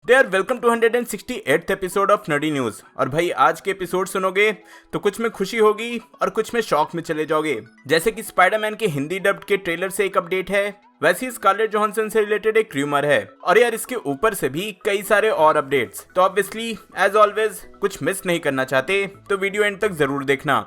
तो यार welcome to 168th episode of nerdy news. और भाई आज के एपिसोड सुनोगे तो कुछ में खुशी होगी और कुछ में शॉक में चले जाओगे। जैसे कि स्पाइडरमैन के हिंदी डब्ड के ट्रेलर से एक अपडेट है, वैसे ही स्कारलेट जोहानसन से रिलेटेड एक र्यूमर है, और यार इसके ऊपर से भी कई सारे और अपडेट्स। तो ऑब्वियसली एज ऑलवेज कुछ मिस नहीं करना चाहते तो वीडियो एंड तक जरूर देखना।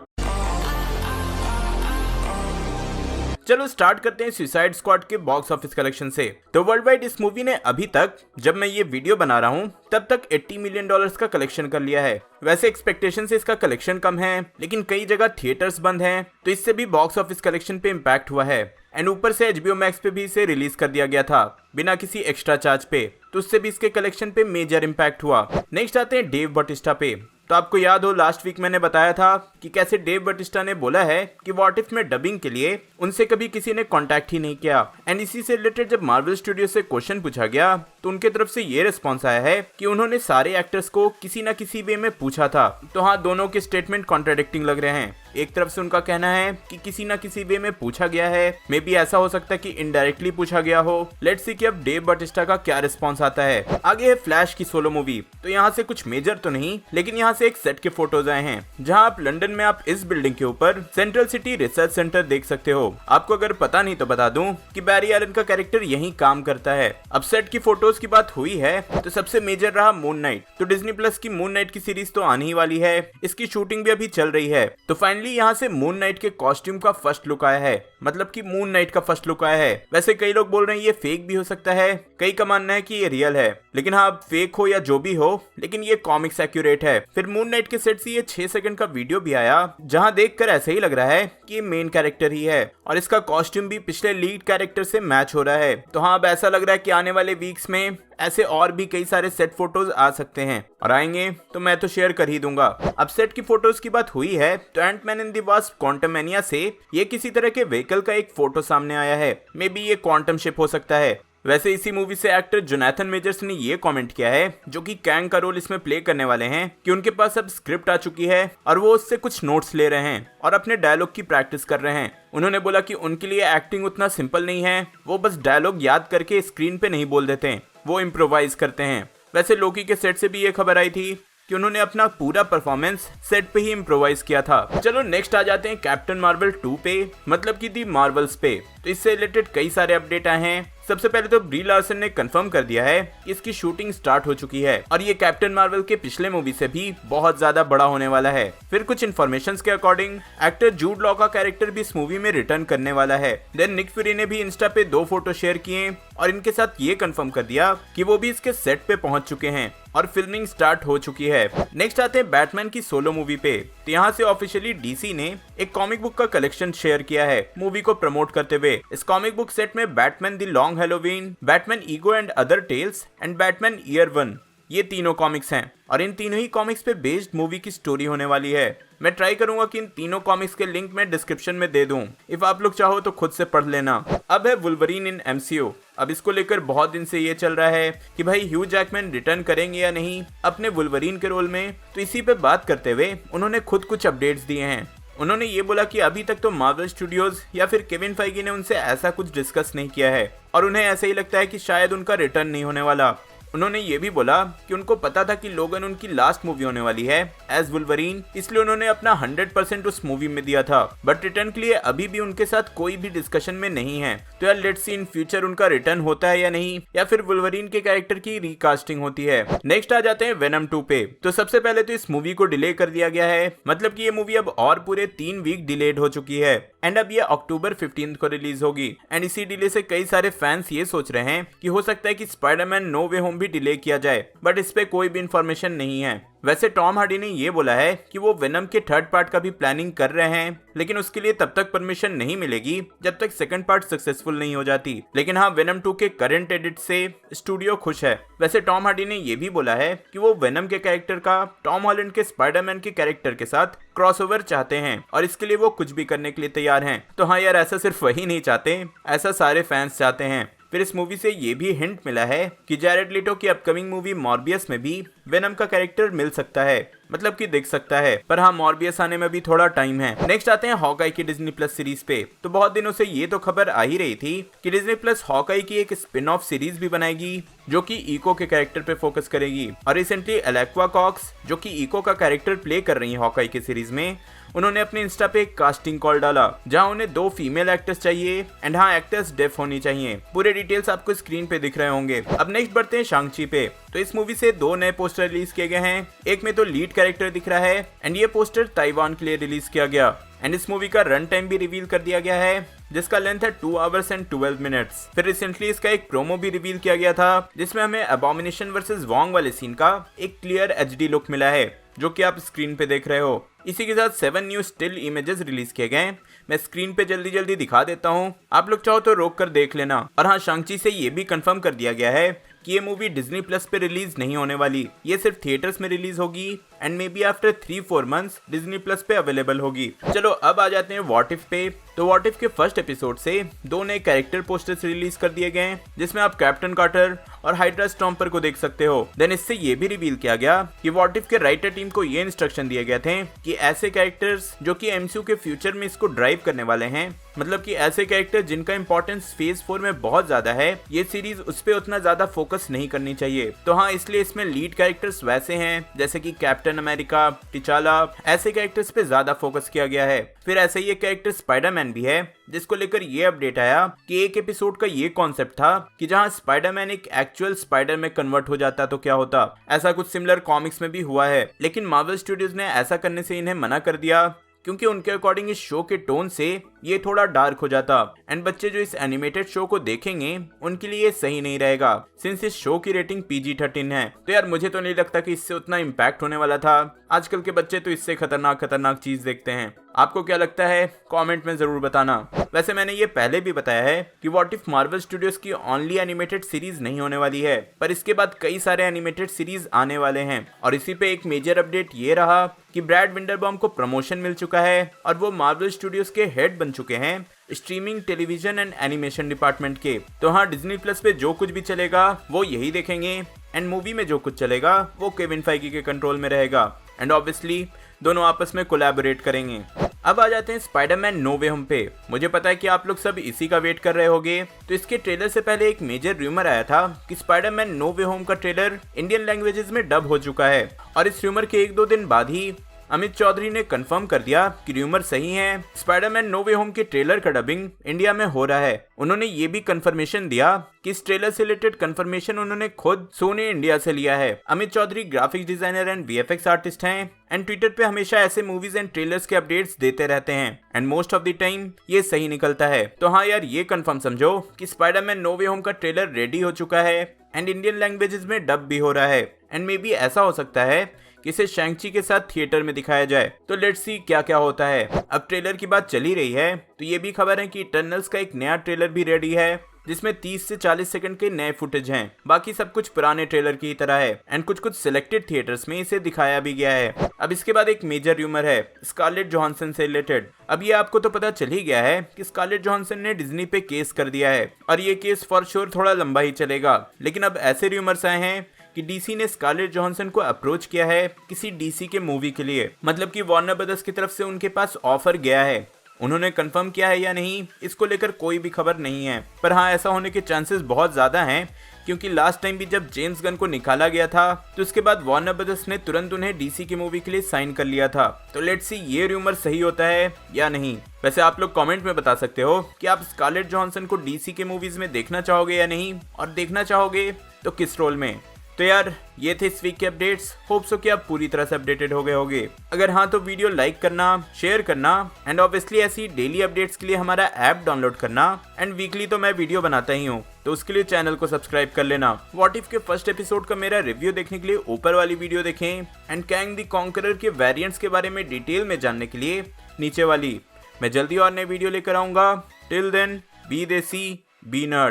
चलो स्टार्ट करते हैं सुसाइड स्क्वाड के बॉक्स ऑफिस कलेक्शन से। तो वर्ल्ड वाइड इस मूवी ने अभी तक, जब मैं ये वीडियो बना रहा हूँ तब तक $80 मिलियन का कलेक्शन कर लिया है। वैसे एक्सपेक्टेशन से इसका कलेक्शन कम है, लेकिन कई जगह थिएटर्स बंद हैं, तो इससे भी बॉक्स ऑफिस कलेक्शन पे इम्पैक्ट हुआ है। एंड ऊपर से HBO मैक्स पे भी इसे रिलीज कर दिया गया था बिना किसी एक्स्ट्रा चार्ज पे, तो उससे भी इसके कलेक्शन पे मेजर इम्पैक्ट हुआ। नेक्स्ट आते हैं डेव बटिस्टा पे। तो आपको याद हो लास्ट वीक मैंने बताया था कि कैसे डेव बटिस्टा ने बोला है कि व्हाट इफ में डबिंग के लिए उनसे कभी किसी ने कांटेक्ट ही नहीं किया। एंड इसी से रिलेटेड जब मार्वल स्टूडियो से क्वेश्चन पूछा गया तो उनके तरफ से ये रिस्पॉन्स आया है कि उन्होंने सारे एक्टर्स को किसी न किसी वे में पूछा था। तो हाँ, दोनों के स्टेटमेंट कॉन्ट्राडिक्टिंग लग रहे हैं। एक तरफ से उनका कहना है कि किसी न किसी वे में पूछा गया है, मे बी ऐसा हो सकता है कि इनडायरेक्टली पूछा गया हो। लेट्स सी कि अब डेव बटिस्टा का क्या रिस्पॉन्स आता है। आगे है फ्लैश की सोलो मूवी। तो यहाँ से कुछ मेजर तो नहीं, लेकिन यहाँ से एक सेट के फोटोज आए हैं जहाँ आप लंदन में आप इस बिल्डिंग के ऊपर सेंट्रल सिटी रिसर्च सेंटर देख सकते हो। आपको अगर पता नहीं तो बता दूं कि बैरी एलन का कैरेक्टर यहीं काम करता है। अब सेट की फोटोज की बात हुई है तो सबसे मेजर रहा मून नाइट। तो डिज्नी प्लस की मून नाइट की सीरीज तो आने ही वाली है, इसकी शूटिंग भी अभी चल रही है। तो फाइनली यहाँ से मून नाइट के कॉस्ट्यूम का फर्स्ट लुक आया है, मतलब कि मून नाइट का फर्स्ट लुक आया है। वैसे कई लोग बोल रहे हैं ये फेक भी हो सकता है, कई का मानना है कि ये रियल है, लेकिन हाँ फेक हो या जो भी हो, लेकिन ये कॉमिक्स एक्यूरेट है। फिर मून नाइट के सेट से ये 6 सेकंड का वीडियो भी आया जहाँ देखकर ऐसे ही लग रहा है कि ये मेन कैरेक्टर ही है, और इसका कॉस्ट्यूम भी पिछले लीड कैरेक्टर से मैच हो रहा है। तो हाँ, अब ऐसा लग रहा है कि आने वाले वीक्स में ऐसे और भी कई सारे सेट फोटोज आ सकते हैं, और आएंगे तो मैं तो शेयर कर ही दूंगा। अब सेट की फोटोज की बात हुई है तो एंटमैन एंड द वास्प क्वांटमैनिया से ये किसी तरह के व्हीकल का एक फोटो सामने आया है। मे बी ये क्वांटम शिप हो सकता है। वैसे इसी मूवी से एक्टर जोनाथन मेजर्स ने ये कमेंट किया है, जो कि कैंग का रोल इसमें प्ले करने वाले हैं, कि उनके पास अब स्क्रिप्ट आ चुकी है और वो उससे कुछ नोट्स ले रहे हैं और अपने डायलॉग की प्रैक्टिस कर रहे हैं। उन्होंने बोला कि उनके लिए एक्टिंग उतना सिंपल नहीं है, वो बस डायलॉग याद करके स्क्रीन पे नहीं बोल देते, वो इम्प्रोवाइज करते हैं। वैसे लोकी के सेट से भी ये खबर आई थी कि उन्होंने अपना पूरा परफॉर्मेंस सेट पे ही इम्प्रोवाइज किया था। चलो नेक्स्ट आ जाते हैं कैप्टन मार्वल 2 पे, मतलब कि दी मार्वल्स पे। तो इससे रिलेटेड कई सारे अपडेट आए हैं। सबसे पहले तो ब्री लार्सन ने कंफर्म कर दिया है कि इसकी शूटिंग स्टार्ट हो चुकी है और ये कैप्टन मार्वल के पिछले मूवी से भी बहुत ज्यादा बड़ा होने वाला है। फिर कुछ इन्फॉर्मेशन के अकॉर्डिंग एक्टर जूड लॉ का कैरेक्टर भी इस मूवी में रिटर्न करने वाला है। देन निक फ्यूरी ने भी इंस्टा पे 2 फोटो शेयर किए और इनके साथ ये कंफर्म कर दिया कि वो भी इसके सेट पे पहुंच चुके हैं और फिल्मिंग स्टार्ट हो चुकी है। नेक्स्ट आते हैं बैटमैन की सोलो मूवी पे। तो यहाँ से ऑफिशियली डीसी ने एक कॉमिक बुक का कलेक्शन शेयर किया है मूवी को प्रमोट करते हुए। इस कॉमिक बुक सेट में Batman the long Halloween, Batman ego and other tales and Batman year 1, ये तीनों कॉमिक्स हैं और इन तीनों ही कॉमिक्स पे बेस्ड मूवी की स्टोरी होने वाली है। मैं ट्राई करूंगा कि इन तीनों कॉमिक्स के लिंक मैं डिस्क्रिप्शन में दे दूं, इफ आप लोग चाहो तो खुद से पढ़ लेना। अब है वुल्वरीन इन MCU। अब इसको लेकर बहुत दिन से ये चल रहा है कि भाई ह्यू जैकमैन रिटर्न करेंगे या नहीं अपने वुल्वरीन के रोल में। तो इसी पे बात करते हुए उन्होंने खुद कुछ अपडेट्स दिए हैं। उन्होंने ये बोला कि अभी तक तो मार्वल स्टूडियोज या फिर केविन फाइगी ने उनसे ऐसा कुछ डिस्कस नहीं किया है और उन्हें ऐसा ही लगता है कि शायद उनका रिटर्न नहीं होने वाला। उन्होंने ये भी बोला कि उनको पता था कि लोगन उनकी लास्ट मूवी होने वाली है एज वुल्वरीन, इसलिए उन्होंने अपना 100% उस मूवी में दिया था, बट रिटर्न के लिए अभी भी उनके साथ कोई भी डिस्कशन में नहीं है। तो यार लेट्स सी इन फ्यूचर उनका रिटर्न होता है या नहीं, या फिर वुल्वरीन के कैरेक्टर की रिकास्टिंग होती है। नेक्स्ट आ जाते हैं वेनम 2 पे। तो सबसे पहले तो इस मूवी को डिले कर दिया गया है, मतलब कि ये मूवी अब और पूरे 3 वीक डिलेड हो चुकी है एंड अब ये अक्टूबर 15 को रिलीज होगी। एंड इसी डिले से कई सारे फैंस ये सोच रहे हैं कि हो सकता है कि स्पाइडरमैन नो वे होम भी डिले किया जाए, बट इस पे कोई भी इंफॉर्मेशन नहीं है। वैसे टॉम हार्डी ने ये बोला है कि वो वेनम के 3rd पार्ट का भी प्लानिंग कर रहे हैं, लेकिन उसके लिए तब तक परमिशन नहीं मिलेगी जब तक 2nd पार्ट सक्सेसफुल नहीं हो जाती। लेकिन हाँ, वेनम 2 के करंट एडिट से स्टूडियो खुश है। वैसे टॉम हार्डी ने ये भी बोला है कि वो वेनम के कैरेक्टर का टॉम हॉलैंड के स्पाइडरमैन के कैरेक्टर के साथ क्रॉसओवर चाहते हैं और इसके लिए वो कुछ भी करने के लिए तैयार हैं। तो हाँ यार, ऐसा सिर्फ वही नहीं चाहते, ऐसा सारे फैंस चाहते हैं। फिर इस मूवी से ये भी हिंट मिला है कि जैरेड लेटो की अपकमिंग मूवी मॉर्बियस में भी वेनम का कैरेक्टर मिल सकता है, मतलब कि दिख सकता है। पर हाँ, मॉर्बियस आने में भी थोड़ा टाइम है। नेक्स्ट आते हैं हॉकाई की डिज्नी प्लस सीरीज पे। तो बहुत दिनों से ये तो खबर आ ही रही थी कि डिज्नी प्लस हॉकाई की एक स्पिन ऑफ सीरीज भी बनाएगी जो कि इको के कैरेक्टर पे फोकस करेगी। और रिसेंटली अलेक्वा कॉक्स, जो कि इको का कैरेक्टर प्ले कर रही है हॉकाई की सीरीज में, उन्होंने अपने इंस्टा पे एक कास्टिंग कॉल डाला जहां उन्हें 2 फीमेल एक्टर्स चाहिए एंड हाँ, एक्टर्स डेफ होनी चाहिए। पूरे डिटेल्स आपको स्क्रीन पे दिख रहे होंगे। अब नेक्स्ट बढ़ते हैं शांग-ची पे। तो इस मूवी से 2 नए पोस्टर रिलीज किए गए हैं। एक में तो लीड कैरेक्टर दिख रहा है एंड ये पोस्टर ताइवान के लिए रिलीज किया गया। एंड इस मूवी का रन टाइम भी रिवील कर दिया गया है जिसका लेंथ है 2 hours and 12 minutes। फिर रिसेंटली इसका एक प्रोमो भी रिवील किया गया था जिसमें हमें अबॉमिनेशन वर्सेस वोंग वाले सीन का एक क्लियर HD लुक मिला है जो कि आप स्क्रीन पे देख रहे हो। इसी के साथ 7 न्यू स्टिल इमेजेस रिलीज किए गए। मैं स्क्रीन पे जल्दी जल्दी दिखा देता हूँ, आप लोग चाहो तो रोक कर देख लेना। और हाँ, शांग-ची से ये भी कंफर्म कर दिया गया है कि ये मूवी डिज्नी प्लस पे रिलीज नहीं होने वाली, ये सिर्फ थिएटर्स में रिलीज होगी and may be after 3-4 months Disney plus पे अवेलेबल होगी। चलो अब आ जाते हैं व्हाट इफ पे। तो व्हाट इफ के फर्स्ट एपिसोड से 2 नए कैरेक्टर पोस्टर्स रिलीज कर दिए गए जिसमें आप कैप्टन कार्टर और हाइड्रा स्टॉम्पर को देख सकते हो। देन इससे ये भी रिवील किया गया कि व्हाट इफ के राइटर टीम को ये इंस्ट्रक्शन दिए गए थे कि ऐसे कैरेक्टर्स जो कि एमसीयू के फ्यूचर में इसको ड्राइव करने वाले हैं, मतलब कि ऐसे कैरेक्टर जिनका इंपॉर्टेंस फेज 4 में बहुत ज्यादा है, ये सीरीज उस पर उतना ज्यादा फोकस नहीं करनी चाहिए। तो हाँ, इसलिए इसमें लीड कैरेक्टर्स वैसे हैं जैसे कि कैप्टन अमेरिका, टिचाला, ऐसे कैरेक्टर्स पे ज्यादा फोकस किया गया है। फिर ऐसे ही एक कैरेक्टर स्पाइडरमैन भी है जिसको लेकर ये अपडेट आया कि एक एपिसोड का ये कॉन्सेप्ट था कि जहां स्पाइडरमैन एक एक्चुअल स्पाइडर में कन्वर्ट हो जाता तो क्या होता। ऐसा कुछ सिमिलर कॉमिक्स में भी हुआ है, लेकिन मार्वल स्टूडियोज ने ऐसा करने से इन्हें मना कर दिया क्योंकि उनके अकॉर्डिंग इस शो के टोन से ये थोड़ा डार्क हो जाता एंड बच्चे जो इस एनिमेटेड शो को देखेंगे उनके लिए सही नहीं रहेगा सिंस इस शो की रेटिंग PG-13 है। तो यार मुझे तो नहीं लगता कि इससे उतना इम्पैक्ट होने वाला था। आजकल के बच्चे तो इससे खतरनाक चीज देखते हैं। आपको क्या लगता है कमेंट में जरूर बताना। वैसे मैंने ये पहले भी बताया है कि व्हाट इफ मार्वल स्टूडियोज की ओनली एनिमेटेड सीरीज नहीं होने वाली है, पर इसके बाद कई सारे एनिमेटेड सीरीज आने वाले हैं। और इसी पे एक मेजर अपडेट ये रहा कि ब्रैड विंडरबॉम को प्रमोशन मिल चुका है और वो मार्वल स्टूडियोज के हेड बन चुके हैं streaming, television and animation department के। तो हाँ, डिज्नी प्लस पे जो कुछ भी चलेगा वो यही देखेंगे एंड मूवी में जो कुछ चलेगा वो केविन फाइगी के कंट्रोल में रहेगा एंड ऑब्वियसली दोनों आपस में कोलैबोरेट करेंगे। अब आ जाते हैं स्पाइडरमैन नो वे होम पे। मुझे पता है कि आप लोग सब इसी का वेट कर रहे होंगे। तो इसके ट्रेलर से पहले एक मेजर रूमर आया था कि स्पाइडरमैन नो वे होम का ट्रेलर इंडियन लैंग्वेजेस में डब हो चुका है और इस रूमर के 1-2 दिन बाद ही अमित चौधरी ने कंफर्म कर दिया कि रूमर सही है, स्पाइडरमैन नो वे होम के ट्रेलर का डबिंग इंडिया में हो रहा है। उन्होंने ये भी कंफर्मेशन दिया कि इस ट्रेलर से रिलेटेड कंफर्मेशन उन्होंने खुद सोनी इंडिया से लिया है। Amit Chaudhary graphics designer and VFX artist हैं एंड ट्विटर पे हमेशा ऐसे मूवीज एंड ट्रेलर्स के अपडेट्स देते रहते हैं and most of the time ये सही निकलता है। तो हाँ यार, ये कंफर्म समझो कि स्पाइडरमैन नो वे होम का ट्रेलर रेडी हो चुका है एंड इंडियन लैंग्वेजेस में डब भी हो रहा है एंड मे बी ऐसा हो सकता है कि इसे शैंग-ची के साथ थिएटर में दिखाया जाए। तो लेट्स सी क्या क्या होता है। अब ट्रेलर की बात चली रही है तो ये भी खबर है कि इटर्नल्स का एक नया ट्रेलर भी रेडी है जिसमें 30 से 40 सेकंड के नए फुटेज हैं। बाकी सब कुछ पुराने ट्रेलर की तरह है एंड कुछ सिलेक्टेड थिएटर्स में इसे दिखाया भी गया है। अब इसके बाद एक मेजर रूमर है स्कारलेट जोहानसन से रिलेटेड। अब ये आपको तो पता चल ही गया है कि स्कारलेट जोहानसन ने डिज्नी पे केस कर दिया है और ये केस फॉर श्योर थोड़ा लंबा ही चलेगा। लेकिन अब ऐसे रूमर्स आए हैं कि DC ने स्कारलेट जोहानसन को अप्रोच किया है किसी DC के मूवी के लिए, मतलब कि वार्नर ब्रदर्स की तरफ से उनके पास ऑफर गया है। उन्होंने कंफर्म किया है या नहीं इसको लेकर कोई भी खबर नहीं है, पर हाँ ऐसा होने के चांसेस बहुत ज़्यादा हैं क्योंकि लास्ट टाइम भी जब जेम्स गन को निकाला गया था तो उसके बाद वार्नर ब्रदर्स ने तुरंत उन्हें DC की मूवी के लिए साइन कर लिया था। तो लेट्स सी ये रूमर सही होता है या नहीं। वैसे आप लोग कमेंट में बता सकते हो कि आप स्कारलेट जोहानसन को DC के मूवीज में देखना चाहोगे या नहीं, और देखना चाहोगे तो किस रोल में। तो यार ये थे इस वीक के अपडेट्स। होप सो कि आप पूरी तरह से अपडेटेड हो गए होंगे। अगर हाँ तो वीडियो लाइक करना, शेयर करना एंड ऑब्वियसली ऐसी डेली अपडेट्स के लिए हमारा ऐप डाउनलोड करना एंड वीकली तो मैं वीडियो बनाता ही हूँ तो उसके लिए चैनल को सब्सक्राइब कर लेना। व्हाट इफ के फर्स्ट एपिसोड का मेरा रिव्यू देखने के लिए ऊपर वाली वीडियो देखें एंड कैंग द कॉन्करर के वेरिएंट्स के बारे में डिटेल में जानने के लिए नीचे वाली। मैं जल्दी और नई वीडियो लेकर आऊंगा। टिल देन बी देसी बी नर्ड।